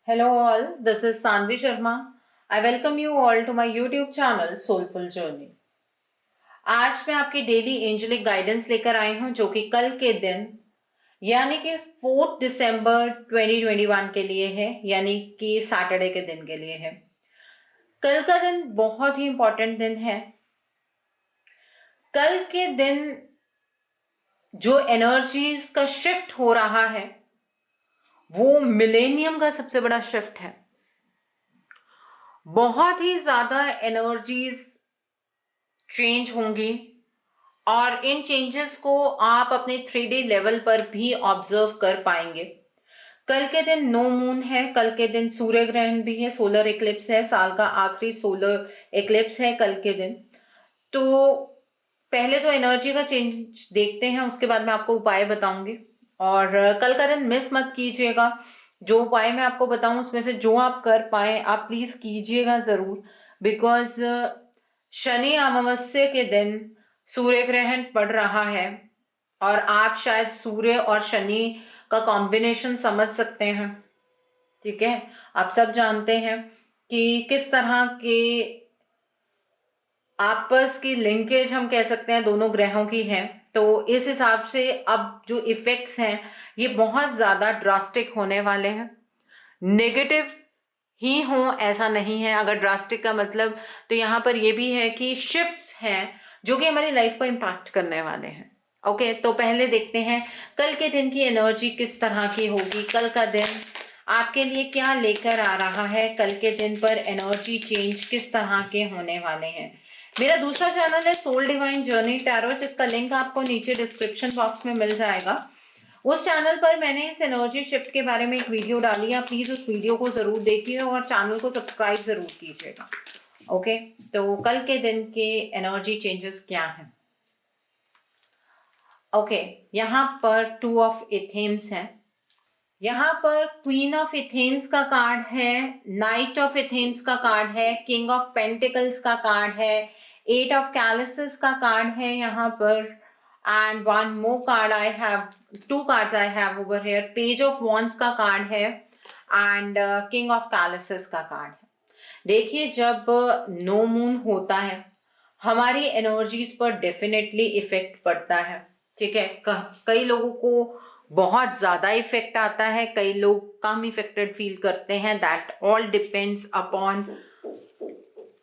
Hello all, this is Sanvi Sharma. I welcome you all to my YouTube channel Soulful Journey. आज मैं आपकी daily angelic guidance लेकर आई हूं जो कि कल के दिन यानी कि 4 दिसंबर 2021 के लिए है, यानी कि सैटरडे के दिन के लिए है। कल का दिन बहुत ही इंपॉर्टेंट दिन है। कल के दिन जो एनर्जीज का शिफ्ट हो रहा है वो मिलेनियम का सबसे बड़ा शिफ्ट है। बहुत ही ज्यादा एनर्जीज चेंज होंगी और इन चेंजेस को आप अपने 3D लेवल पर भी ऑब्जर्व कर पाएंगे। कल के दिन नो मून है, कल के दिन सूर्य ग्रहण भी है, सोलर इक्लिप्स है, साल का आखिरी सोलर इक्लिप्स है कल के दिन। तो पहले तो एनर्जी का चेंज देखते हैं, उसके बाद मैं आपको उपाय बताऊंगी। और कल का दिन मिस मत कीजिएगा। जो उपाय मैं आपको बताऊं उसमें से जो आप कर पाए आप प्लीज कीजिएगा जरूर, बिकॉज शनि अमावस्या के दिन सूर्य ग्रहण पड़ रहा है और आप शायद सूर्य और शनि का कॉम्बिनेशन समझ सकते हैं। ठीक है, आप सब जानते हैं कि किस तरह के आपस की लिंकेज हम कह सकते हैं दोनों ग्रहों की है। तो इस हिसाब से अब जो इफेक्ट्स हैं ये बहुत ज्यादा ड्रास्टिक होने वाले हैं। नेगेटिव ही हो ऐसा नहीं है, अगर ड्रास्टिक का मतलब तो यहाँ पर ये भी है कि शिफ्ट्स हैं जो कि हमारी लाइफ को इम्पैक्ट करने वाले हैं। ओके, तो पहले देखते हैं कल के दिन की एनर्जी किस तरह की होगी। कल का दिन आपके लिए क्या लेकर आ रहा है, कल के दिन पर एनर्जी चेंज किस तरह के होने वाले हैं। मेरा दूसरा चैनल है सोल डिवाइन जर्नी टैरो, जिसका लिंक आपको नीचे डिस्क्रिप्शन बॉक्स में मिल जाएगा। उस चैनल पर मैंने इस एनर्जी शिफ्ट के बारे में एक वीडियो डाली है, प्लीज उस वीडियो को जरूर देखिए और चैनल को सब्सक्राइब जरूर कीजिएगा। ओके, तो कल के दिन के एनर्जी चेंजेस क्या हैं। ओके, यहाँ पर 2 ऑफ एथेम्स है, यहाँ पर क्वीन ऑफ एथेम्स का कार्ड है, नाइट ऑफ एथेम्स का कार्ड है, किंग ऑफ पेंटिकल्स का कार्ड है, 8 ऑफ कैलिसेस का कार्ड है यहाँ पर, and one more card I have, 2 cards I have over here, page of wands का कार्ड है एंड किंग ऑफ कैलिसेस का कार्ड है। देखिए, जब नो मून होता है हमारी एनर्जीज पर डेफिनेटली इफेक्ट पड़ता है। ठीक है, कई लोगों को बहुत ज्यादा इफेक्ट आता है, कई लोग कम इफेक्टेड फील करते हैं। दैट ऑल डिपेंड्स अपॉन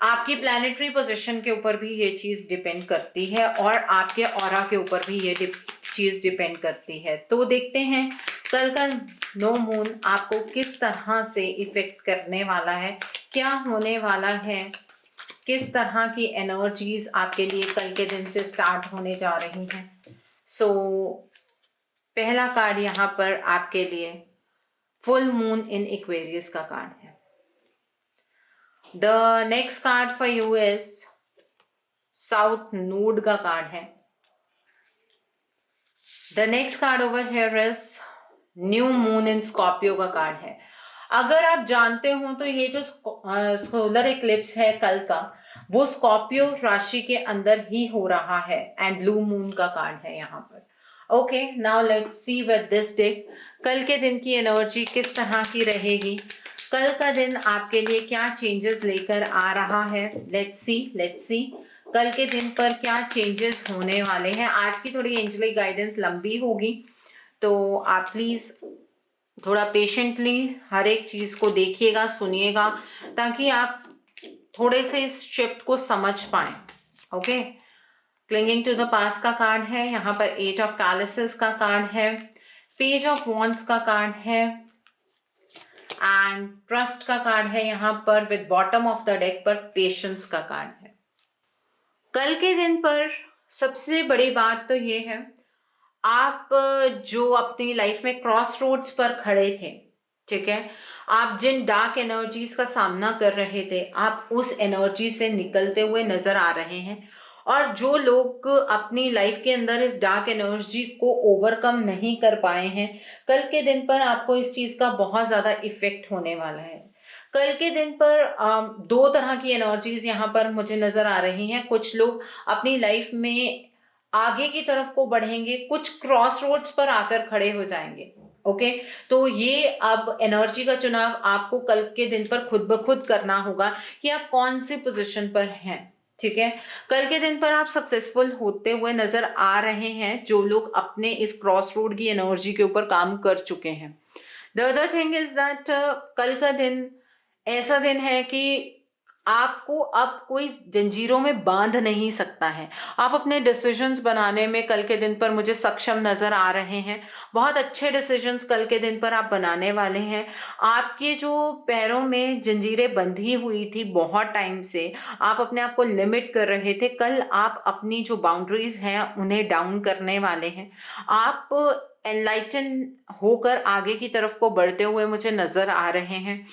आपकी प्लैनेटरी पोजीशन के ऊपर भी ये चीज डिपेंड करती है और आपके ऑरा के ऊपर भी ये चीज डिपेंड करती है। तो देखते हैं कल का नो मून आपको किस तरह से इफेक्ट करने वाला है, क्या होने वाला है, किस तरह की एनर्जीज आपके लिए कल के दिन से स्टार्ट होने जा रही हैं। सो पहला कार्ड यहाँ पर आपके लिए फुल मून इन एक्वेरियस का कार्ड है। The next card for you is south node का कार्ड है। The next card over here is new moon in Scorpio का कार्ड है। अगर आप जानते हो तो ये जो सोलर इक्लिप्स है कल का, वो स्कॉर्पियो राशि के अंदर ही हो रहा है एंड ब्लू मून का कार्ड है यहाँ पर। Okay, now let's see with this day कल के दिन की एनर्जी किस तरह की रहेगी, कल का दिन आपके लिए क्या चेंजेस लेकर आ रहा है। लेट्स सी कल के दिन पर क्या चेंजेस होने वाले हैं। आज की थोड़ी एंजेलिक गाइडेंस लंबी होगी, तो आप प्लीज थोड़ा पेशेंटली हर एक चीज को देखिएगा, सुनिएगा, ताकि आप थोड़े से इस शिफ्ट को समझ पाए। Okay, clinging to the past का कार्ड है यहाँ पर, 8 ऑफ कैलिसेस का कार्ड है, पेज ऑफ वॉन्ड्स का कार्ड है एंड ट्रस्ट का कार्ड है यहाँ पर, with bottom of the deck पर पेशेंस का कार्ड है। कल के दिन पर सबसे बड़ी बात तो ये है, आप जो अपनी लाइफ में क्रॉस रोड्स पर खड़े थे, ठीक है, आप जिन डार्क एनर्जीज का सामना कर रहे थे आप उस एनर्जी से निकलते हुए नजर आ रहे हैं। और जो लोग अपनी लाइफ के अंदर इस डार्क एनर्जी को ओवरकम नहीं कर पाए हैं, कल के दिन पर आपको इस चीज का बहुत ज्यादा इफेक्ट होने वाला है। कल के दिन पर 2 तरह की एनर्जीज यहाँ पर मुझे नजर आ रही हैं। कुछ लोग अपनी लाइफ में आगे की तरफ को बढ़ेंगे, कुछ क्रॉस रोड्स पर आकर खड़े हो जाएंगे। ओके, तो ये अब एनर्जी का चुनाव आपको कल के दिन पर खुद ब खुद करना होगा कि आप कौन सी पोजीशन पर हैं। ठीक है, कल के दिन पर आप सक्सेसफुल होते हुए नजर आ रहे हैं जो लोग अपने इस क्रॉस रोड की एनर्जी के ऊपर काम कर चुके हैं। The other thing is that कल का दिन ऐसा दिन है कि आपको अब कोई जंजीरों में बांध नहीं सकता है। आप अपने डिसीजंस बनाने में कल के दिन पर मुझे सक्षम नजर आ रहे हैं। बहुत अच्छे डिसीजंस कल के दिन पर आप बनाने वाले हैं। आपके जो पैरों में जंजीरें बंधी हुई थी बहुत टाइम से, आप अपने आप को लिमिट कर रहे थे, कल आप अपनी जो बाउंड्रीज हैं उन्हें डाउन करने वाले हैं। आप एनलाइटन होकर आगे की तरफ को बढ़ते हुए मुझे नजर आ रहे हैं।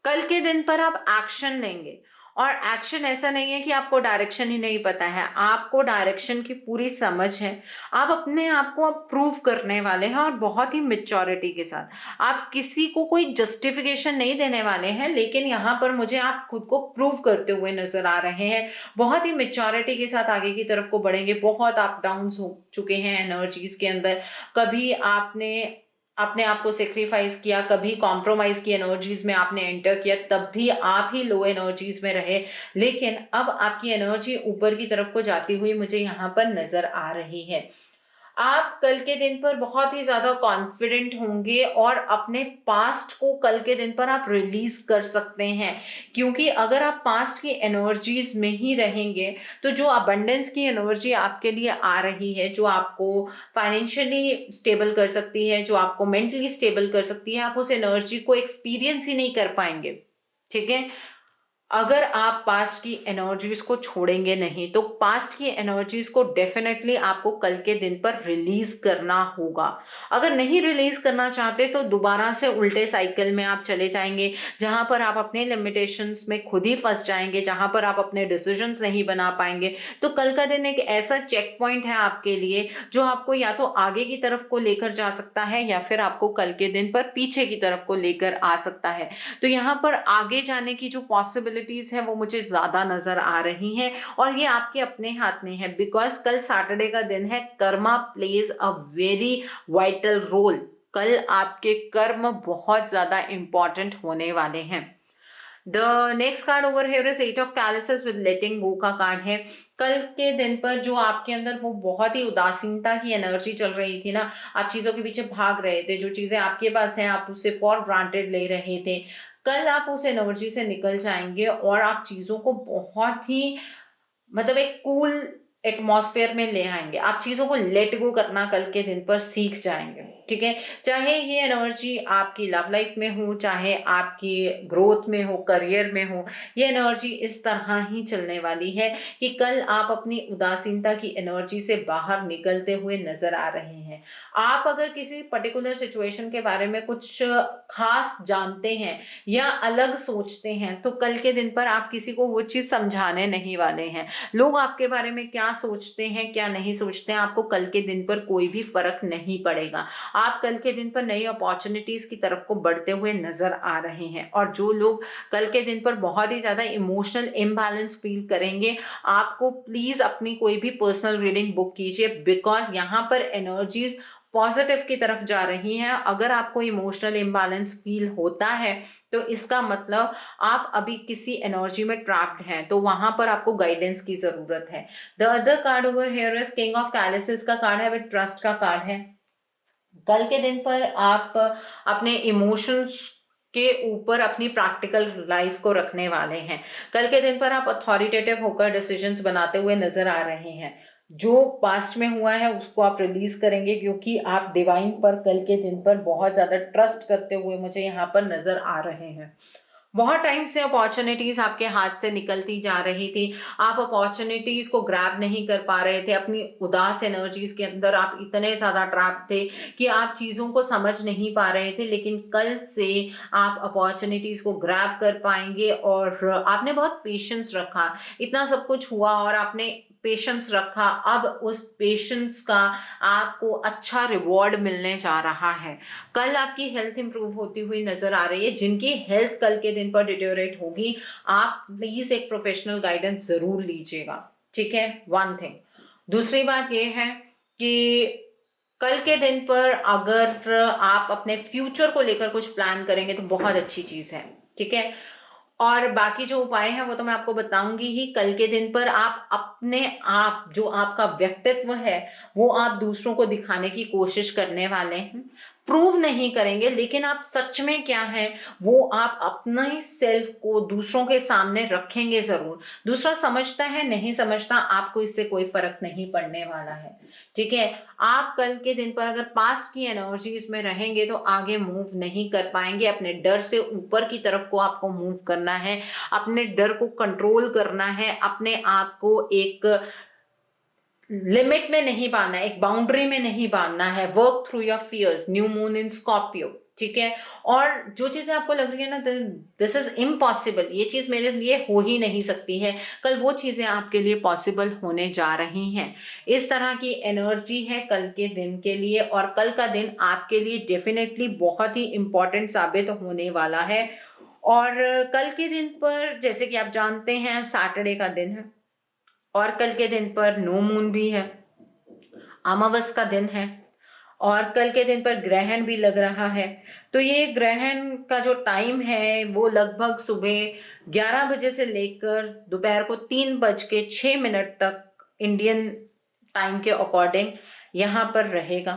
कल के दिन पर आप एक्शन लेंगे, और एक्शन ऐसा नहीं है कि आपको डायरेक्शन ही नहीं पता है, आपको डायरेक्शन की पूरी समझ है। आप अपने आप को अब प्रूव करने वाले हैं और बहुत ही मेच्योरिटी के साथ। आप किसी को कोई जस्टिफिकेशन नहीं देने वाले हैं, लेकिन यहाँ पर मुझे आप खुद को प्रूव करते हुए नजर आ रहे हैं। बहुत ही मेच्योरिटी के साथ आगे की तरफ को बढ़ेंगे। बहुत अप डाउन हो चुके हैं एनर्जीज के अंदर। कभी आपने अपने आप को सेक्रीफाइस किया, कभी कॉम्प्रोमाइज की एनर्जीज में आपने एंटर किया, तब भी आप ही लो एनर्जीज में रहे। लेकिन अब आपकी एनर्जी ऊपर की तरफ को जाती हुई मुझे यहाँ पर नजर आ रही है। आप कल के दिन पर बहुत ही ज्यादा कॉन्फिडेंट होंगे और अपने पास्ट को कल के दिन पर आप रिलीज कर सकते हैं। क्योंकि अगर आप पास्ट की एनर्जीज में ही रहेंगे तो जो अबंडेंस की एनर्जी आपके लिए आ रही है, जो आपको फाइनेंशियली स्टेबल कर सकती है, जो आपको मेंटली स्टेबल कर सकती है, आप उस एनर्जी को एक्सपीरियंस ही नहीं कर पाएंगे। ठीक है, अगर आप पास्ट की एनर्जीज को छोड़ेंगे नहीं तो पास्ट की एनर्जीज को डेफिनेटली आपको कल के दिन पर रिलीज करना होगा। अगर नहीं रिलीज करना चाहते तो दोबारा से उल्टे साइकिल में आप चले जाएंगे, जहां पर आप अपने लिमिटेशंस में खुद ही फंस जाएंगे, जहां पर आप अपने डिसीजंस नहीं बना पाएंगे। तो कल का दिन एक ऐसा चेक पॉइंट है आपके लिए जो आपको या तो आगे की तरफ को लेकर जा सकता है या फिर आपको कल के दिन पर पीछे की तरफ को लेकर आ सकता है। तो यहाँ पर आगे जाने की जो पॉसिबिलिटीज है वो मुझे ज्यादा नजर आ रही हैं, और ये आपके अपने हाथ में है। बिकॉज कल सैटरडे का दिन है, karma plays a very vital role. कल आपके कर्म बहुत ज्यादा इंपॉर्टेंट होने वाले हैं। The next card over here is eight of chalices with letting go का कार्ड है। कल के दिन पर जो आपके अंदर वो बहुत ही उदासीनता की एनर्जी चल रही थी ना, आप चीजों के पीछे भाग रहे थे, जो चीजें आपके पास हैं आप उसे फॉर ग्रांटेड ले रहे थे, कल आप उस एनर्जी से निकल जाएंगे और आप चीजों को बहुत ही मतलब एक कूल एटमॉस्फेयर में ले आएंगे। आप चीजों को लेट गो करना कल के दिन पर सीख जाएंगे। ठीक है, चाहे ये एनर्जी आपकी लव लाइफ में हो, चाहे आपकी ग्रोथ में हो, करियर में हो, ये एनर्जी इस तरह ही चलने वाली है कि कल आप अपनी उदासीनता की एनर्जी से बाहर निकलते हुए नजर आ रहे हैं। आप अगर किसी पर्टिकुलर सिचुएशन के बारे में कुछ खास जानते हैं या अलग सोचते हैं तो कल के दिन पर आप किसी को वो चीज समझाने नहीं वाले हैं। लोग आपके बारे में क्या सोचते हैं क्या नहीं सोचते हैं, आपको कल के दिन पर कोई भी फर्क नहीं पड़ेगा। आप कल के दिन पर नई अपॉर्चुनिटीज की तरफ को बढ़ते हुए नजर आ रहे हैं। और जो लोग कल के दिन पर बहुत ही ज्यादा इमोशनल इम्बैलेंस फील करेंगे, आपको प्लीज अपनी कोई भी पर्सनल रीडिंग बुक कीजिए। बिकॉज यहाँ पर एनर्जीज पॉजिटिव की तरफ जा रही हैं। अगर आपको इमोशनल इम्बैलेंस फील होता है तो इसका मतलब आप अभी किसी एनर्जी में ट्रैप्ड हैं, तो वहां पर आपको गाइडेंस की जरूरत है। The other card over here is king of chalices का कार्ड है, विद ट्रस्ट का कार्ड है। कल के दिन पर आप अपने इमोशंस के ऊपर अपनी प्रैक्टिकल लाइफ को रखने वाले हैं। कल के दिन पर आप अथॉरिटेटिव होकर डिसीजंस बनाते हुए नजर आ रहे हैं। जो पास्ट में हुआ है उसको आप रिलीज करेंगे, क्योंकि आप डिवाइन पर कल के दिन पर बहुत ज्यादा ट्रस्ट करते हुए मुझे यहाँ पर नजर आ रहे हैं। बहुत टाइम से अपॉर्चुनिटीज आपके हाथ से निकलती जा रही थी, आप अपॉर्चुनिटीज को ग्रैब नहीं कर पा रहे थे। अपनी उदास एनर्जीज के अंदर आप इतने ज्यादा ट्रैप थे कि आप चीजों को समझ नहीं पा रहे थे। लेकिन कल से आप अपॉर्चुनिटीज को ग्रैब कर पाएंगे, और आपने बहुत पेशेंस रखा, इतना सब कुछ हुआ और आपने पेशेंस रखा। अब उस पेशेंस का आपको अच्छा रिवॉर्ड मिलने जा रहा है। कल आपकी हेल्थ इंप्रूव होती हुई नजर आ रही है। जिनकी हेल्थ कल के दिन पर डिटेरियोरेट होगी, आप प्लीज एक प्रोफेशनल गाइडेंस जरूर लीजिएगा। ठीक है, वन थिंग। दूसरी बात यह है कि कल के दिन पर अगर आप अपने फ्यूचर को लेकर कुछ प्लान करेंगे तो बहुत अच्छी चीज है, ठीक है। और बाकी जो उपाय हैं वो तो मैं आपको बताऊंगी ही। कल के दिन पर आप अपने आप, जो आपका व्यक्तित्व है वो आप दूसरों को दिखाने की कोशिश करने वाले हैं। प्रूव नहीं करेंगे, लेकिन आप सच में क्या है वो आप अपने सेल्फ को दूसरों के सामने रखेंगे जरूर। दूसरा समझता है नहीं समझता, आपको इससे कोई फर्क नहीं पड़ने वाला है, ठीक है। आप कल के दिन पर अगर पास्ट की एनर्जीज में रहेंगे तो आगे मूव नहीं कर पाएंगे। अपने डर से ऊपर की तरफ को आपको मूव करना है, अपने डर को कंट्रोल करना है, अपने आप को एक लिमिट में नहीं बांधना है, एक बाउंड्री में नहीं बांधना है। Work through your fears, new moon in Scorpio, ठीक है। और जो चीजें आपको लग रही है ना दिस इज इम्पॉसिबल, ये चीज मेरे लिए हो ही नहीं सकती है, कल वो चीजें आपके लिए पॉसिबल होने जा रही हैं। इस तरह की एनर्जी है कल के दिन के लिए, और कल का दिन आपके लिए डेफिनेटली बहुत ही इंपॉर्टेंट साबित होने वाला है। और कल के दिन पर जैसे कि आप जानते हैं सैटरडे का दिन है, और कल के दिन पर नो मून भी है, अमावस का दिन है, और कल के दिन पर ग्रहण भी लग रहा है। तो ये ग्रहण का जो टाइम है वो लगभग सुबह 11 बजे से लेकर दोपहर को 3:06 तक इंडियन टाइम के अकॉर्डिंग यहाँ पर रहेगा।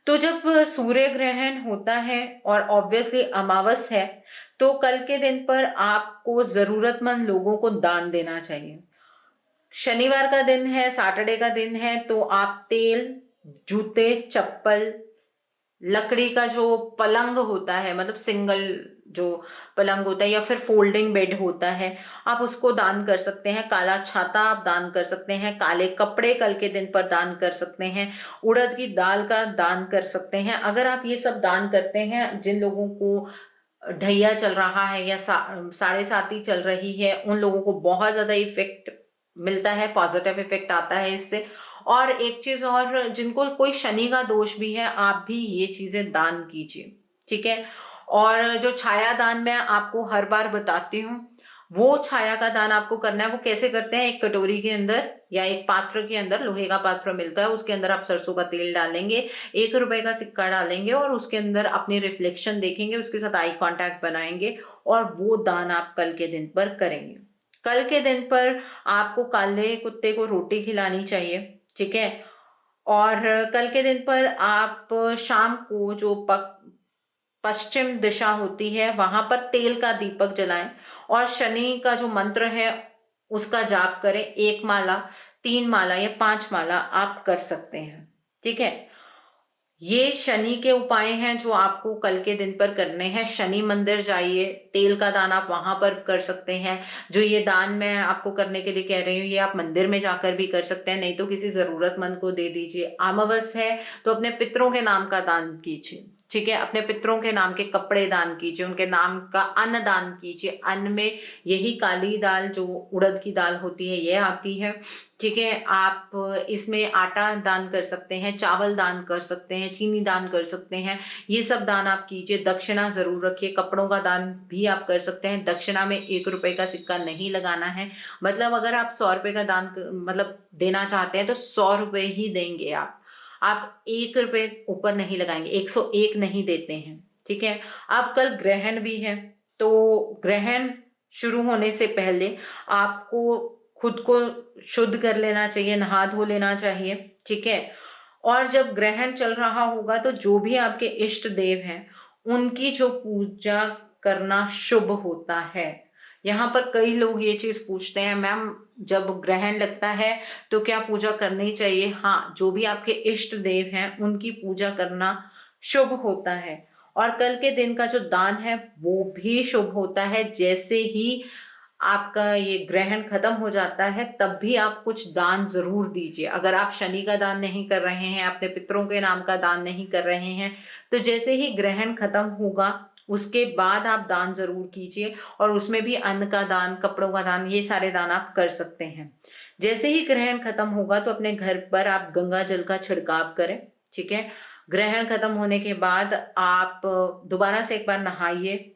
तो जब सूर्य ग्रहण होता है और ऑब्वियसली अमावस है, तो कल के दिन पर आपको जरूरतमंद लोगों को दान देना चाहिए। शनिवार का दिन है, सैटरडे का दिन है, तो आप तेल, जूते, चप्पल, लकड़ी का जो पलंग होता है, मतलब सिंगल जो पलंग होता है या फिर फोल्डिंग बेड होता है, आप उसको दान कर सकते हैं। काला छाता आप दान कर सकते हैं, काले कपड़े कल के दिन पर दान कर सकते हैं, उड़द की दाल का दान कर सकते हैं। अगर आप ये सब दान करते हैं, जिन लोगों को ढैया चल रहा है या साढ़े साती चल रही है, उन लोगों को बहुत ज्यादा इफेक्ट मिलता है, पॉजिटिव इफेक्ट आता है इससे। और एक चीज और, जिनको कोई शनि का दोष भी है, आप भी ये चीजें दान कीजिए, ठीक है। और जो छाया दान मैं आपको हर बार बताती हूँ, वो छाया का दान आपको करना है। वो कैसे करते हैं, एक कटोरी के अंदर या एक पात्र के अंदर, लोहे का पात्र मिलता है, उसके अंदर आप सरसों का तेल डालेंगे, 1 रुपए का सिक्का डालेंगे और उसके अंदर अपनी रिफ्लेक्शन देखेंगे, उसके साथ आई कांटेक्ट बनाएंगे, और वो दान आप कल के दिन पर करेंगे। कल के दिन पर आपको काले कुत्ते को रोटी खिलानी चाहिए, ठीक है। और कल के दिन पर आप शाम को जो पश्चिम दिशा होती है वहां पर तेल का दीपक जलाएं, और शनि का जो मंत्र है उसका जाप करें। 1 माला, 3 माला या 5 माला आप कर सकते हैं, ठीक है। ये शनि के उपाय हैं जो आपको कल के दिन पर करने हैं। शनि मंदिर जाइए, तेल का दान आप वहां पर कर सकते हैं। जो ये दान मैं आपको करने के लिए कह रही हूँ, ये आप मंदिर में जाकर भी कर सकते हैं, नहीं तो किसी जरूरतमंद को दे दीजिए। अमावस है तो अपने पितरों के नाम का दान कीजिए, ठीक है। अपने पितरों के नाम के कपड़े दान कीजिए, उनके नाम का अन्न दान कीजिए। अन्न में यही काली दाल जो उड़द की दाल होती है ये आती है, ठीक है। आप इसमें आटा दान कर सकते हैं, चावल दान कर सकते हैं, चीनी दान कर सकते हैं, ये सब दान आप कीजिए। दक्षिणा जरूर रखिए, कपड़ों का दान भी आप कर सकते हैं। दक्षिणा में 1 रुपए का सिक्का नहीं लगाना है, मतलब अगर आप 100 रुपए का दान मतलब देना चाहते हैं तो 100 रुपए ही देंगे आप 1 रुपए ऊपर नहीं लगाएंगे, 101 नहीं देते हैं, ठीक है। अब कल ग्रहण भी है, तो ग्रहण शुरू होने से पहले आपको खुद को शुद्ध कर लेना चाहिए, नहा धो लेना चाहिए, ठीक है। और जब ग्रहण चल रहा होगा तो जो भी आपके इष्ट देव हैं उनकी जो पूजा करना शुभ होता है। यहाँ पर कई लोग ये चीज पूछते हैं, मैम जब ग्रहण लगता है तो क्या पूजा करनी चाहिए? हाँ, जो भी आपके इष्ट देव हैं उनकी पूजा करना शुभ होता है, और कल के दिन का जो दान है वो भी शुभ होता है। जैसे ही आपका ये ग्रहण खत्म हो जाता है तब भी आप कुछ दान जरूर दीजिए। अगर आप शनि का दान नहीं कर रहे हैं, अपने पितरों के नाम का दान नहीं कर रहे हैं, तो जैसे ही ग्रहण खत्म होगा उसके बाद आप दान जरूर कीजिए, और उसमें भी अन्न का दान, कपड़ों का दान, ये सारे दान आप कर सकते हैं। जैसे ही ग्रहण खत्म होगा तो अपने घर पर आप गंगा जल का छिड़काव करें, ठीक है। ग्रहण खत्म होने के बाद आप दोबारा से एक बार नहाइए।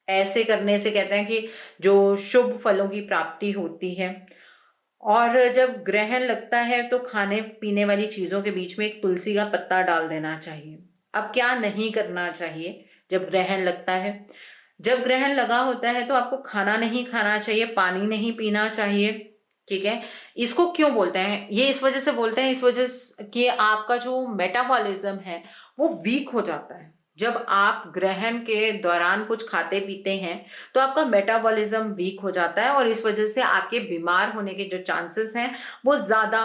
ऐसे करने से कहते हैं कि जो शुभ फलों की प्राप्ति होती है। और जब ग्रहण लगता है तो खाने पीने वाली चीज़ों के बीच में एक तुलसी का पत्ता डाल देना चाहिए। अब क्या नहीं करना चाहिए जब ग्रहण लगता है? जब ग्रहण लगा होता है तो आपको खाना नहीं खाना चाहिए, पानी नहीं पीना चाहिए, ठीक है। इसको क्यों बोलते हैं? ये इस वजह से बोलते हैं, इस वजह कि आपका जो मेटाबॉलिज्म है वो वीक हो जाता है। जब आप ग्रहण के दौरान कुछ खाते पीते हैं तो आपका मेटाबॉलिज्म वीक हो जाता है और इस वजह से आपके बीमार होने के जो चांसेस हैं वो ज़्यादा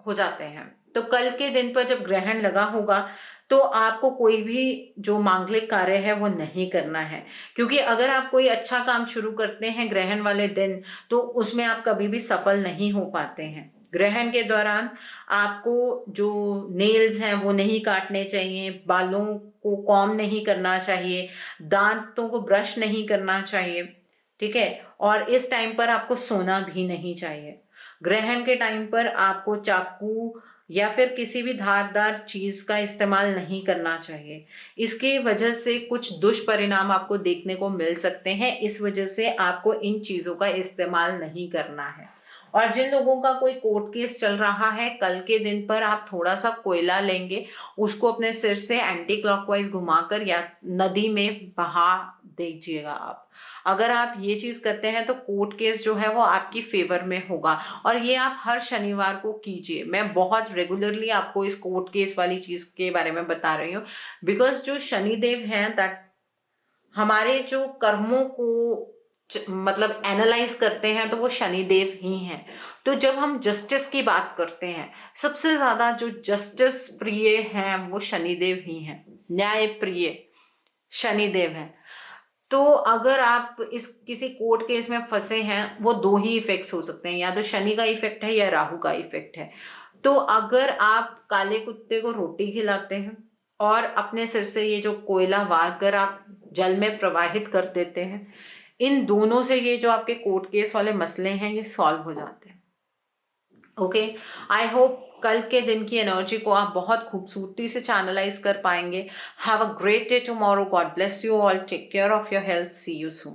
हो जाते हैं। तो कल के दिन पर जब ग्रहण लगा होगा तो आपको कोई भी जो मांगलिक कार्य है वो नहीं करना है, क्योंकि अगर आप कोई अच्छा काम शुरू करते हैं ग्रहण वाले दिन तो उसमें आप कभी भी सफल नहीं हो पाते हैं। ग्रहण के दौरान आपको जो नेल्स हैं वो नहीं काटने चाहिए, बालों को कॉम्ब नहीं करना चाहिए, दांतों को ब्रश नहीं करना चाहिए, ठीक है। और इस टाइम पर आपको सोना भी नहीं चाहिए। ग्रहण के टाइम पर आपको चाकू या फिर किसी भी धारदार चीज का इस्तेमाल नहीं करना चाहिए। इसकी वजह से कुछ दुष्परिणाम आपको देखने को मिल सकते हैं, इस वजह से आपको इन चीजों का इस्तेमाल नहीं करना है। और जिन लोगों का कोई कोर्ट केस चल रहा है, कल के दिन पर आप थोड़ा सा कोयला लेंगे, उसको अपने सिर से एंटी क्लॉकवाइज घुमाकर या नदी में बहा दीजिएगा आप। अगर आप ये चीज करते हैं तो कोर्ट केस जो है वो आपकी फेवर में होगा, और ये आप हर शनिवार को कीजिए। मैं बहुत रेगुलरली आपको इस कोर्ट केस वाली चीज के बारे में बता रही हूँ, बिकॉज जो शनिदेव हैं दैट हमारे जो कर्मों को मतलब एनालाइज करते हैं तो वो शनिदेव ही हैं। तो जब हम जस्टिस की बात करते हैं, सबसे ज्यादा जो जस्टिस प्रिय हैं वो शनिदेव ही हैं, न्याय प्रिय शनिदेव हैं। तो अगर आप इस किसी कोर्ट केस में फंसे हैं, वो दो ही इफेक्ट्स हो सकते हैं, या तो शनि का इफेक्ट है या राहु का इफेक्ट है। तो अगर आप काले कुत्ते को रोटी खिलाते हैं और अपने सिर से ये जो कोयला वार कर आप जल में प्रवाहित कर देते हैं, इन दोनों से ये जो आपके कोर्ट केस वाले मसले हैं ये सॉल्व हो जाते हैं। ओके, आई होप कल के दिन की एनर्जी को आप बहुत खूबसूरती से चैनलाइज कर पाएंगे। Have a great day tomorrow. God bless you all. Take care of your health. See you soon.